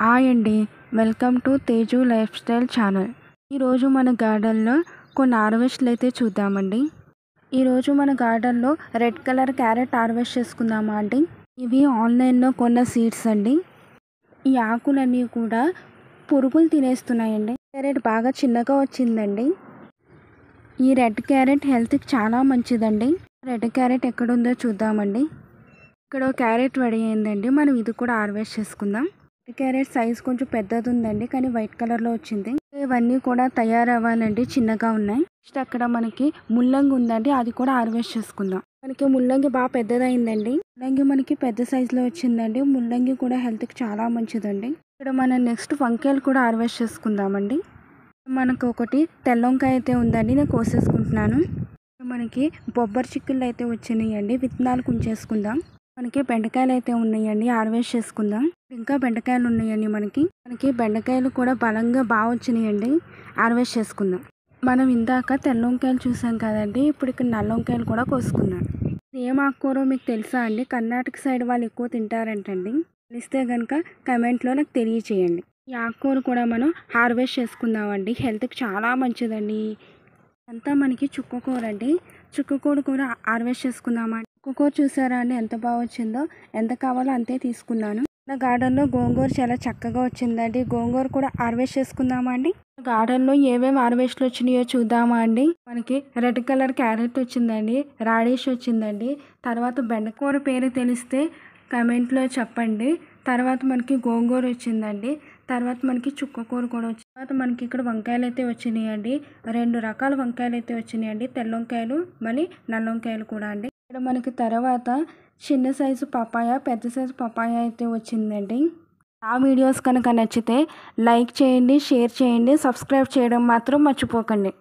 Hi అండి. Welcome to Teju life style channel. ఈరోజు మన గార్డెన్లో కొన్ని హార్వెస్ట్లు అయితే చూద్దామండి. ఈరోజు మన గార్డెన్లో రెడ్ కలర్ క్యారెట్ హార్వెస్ట్ చేసుకుందామా అండి. ఇవి ఆన్లైన్లో కొన్న సీడ్స్ అండి. ఈ ఆకులన్నీ కూడా పురుగులు తినేస్తున్నాయండి. క్యారెట్ బాగా చిన్నగా వచ్చిందండి. ఈ రెడ్ క్యారెట్ హెల్త్కి చాలా మంచిదండి. రెడ్ క్యారెట్ ఎక్కడుందో చూద్దామండి. ఇక్కడ క్యారెట్ రెడీ అయిందండి. మనం ఇది కూడా హార్వెస్ట్ చేసుకుందాం. క్యారెట్ సైజ్ కొంచెం పెద్దది ఉందండి, కానీ వైట్ కలర్లో వచ్చింది. ఇవన్నీ కూడా తయారవ్వాలండి, చిన్నగా ఉన్నాయి. నెక్స్ట్ అక్కడ మనకి ముల్లంగి ఉందండి, అది కూడా హార్వెస్ట్ చేసుకుందాం. మనకి ముల్లంగి బాగా పెద్దదైందండి. ముల్లంగి మనకి పెద్ద సైజులో వచ్చిందండి. ముల్లంగి కూడా హెల్త్కి చాలా మంచిదండి. ఇక్కడ మనం నెక్స్ట్ వంకాయలు కూడా హార్వెస్ట్ చేసుకుందామండి. మనకు ఒకటి తెల్ల వంకాయ అయితే ఉందండి, నేను కోసేసుకుంటున్నాను. మనకి బొబ్బరి చిక్కుళ్ళు అయితే వచ్చినాయండి, విత్తనాలు ఉంచేసుకుందాం. మనకి బెండకాయలు అయితే ఉన్నాయండి, హార్వెస్ట్ చేసుకుందాం. ఇంకా బెండకాయలు ఉన్నాయండి. మనకి బెండకాయలు కూడా బలంగా బాగా వచ్చినాయండి, హార్వెస్ట్ చేసుకుందాం. మనం ఇందాక తెల్ల వంకాయలు చూసాం కదండి, ఇప్పుడు ఇక్కడ నల్ల వంకాయలు కూడా కోసుకుందాం. ఏం ఆకుకూరో మీకు తెలుసా అండి? కర్ణాటక సైడ్ వాళ్ళు ఎక్కువ తింటారంటండి. తెలిస్తే కనుక కమెంట్లో నాకు తెలియచేయండి. ఈ ఆకుకూర కూడా మనం హార్వెస్ట్ చేసుకుందామండి, హెల్త్కి చాలా మంచిదండి. అంతా మనకి చుక్కకూర అండి. చుక్కకూర కూడా హార్వెస్ట్ చేసుకుందామా. చుక్కకూర చూసారా అండి ఎంత బాగా వచ్చిందో. ఎంత కావాలో అంతే తీసుకున్నాను. నా గార్డెన్లో గోంగూర చాలా చక్కగా వచ్చిందండి. గోంగూర కూడా హార్వెస్ట్ చేసుకుందామా అండి. గార్డెన్లో ఏమేమి హార్వెస్ట్లు వచ్చినాయో చూద్దామా అండి. మనకి రెడ్ కలర్ క్యారెట్ వచ్చిందండి, రాడిష్ వచ్చిందండి. తర్వాత బెండకూర పేరు తెలిస్తే కమెంట్లో చెప్పండి. తర్వాత మనకి గోంగూర వచ్చిందండి. తర్వాత మనకి చుక్కకూర కూడా వచ్చింది. తర్వాత మనకి ఇక్కడ వంకాయలు అయితే వచ్చినాయండి. 2 రకాల వంకాయలు అయితే వచ్చినాయండి, తెల్ల వంకాయలు మళ్ళీ నల్ల వంకాయలు కూడా అండి. ఇక్కడ మనకి తర్వాత చిన్న సైజు పపాయ, పెద్ద సైజు పపాయ అయితే వచ్చిందండి. ఆ వీడియోస్ కనుక నచ్చితే లైక్ చేయండి, షేర్ చేయండి, సబ్స్క్రైబ్ చేయడం మాత్రం మర్చిపోకండి.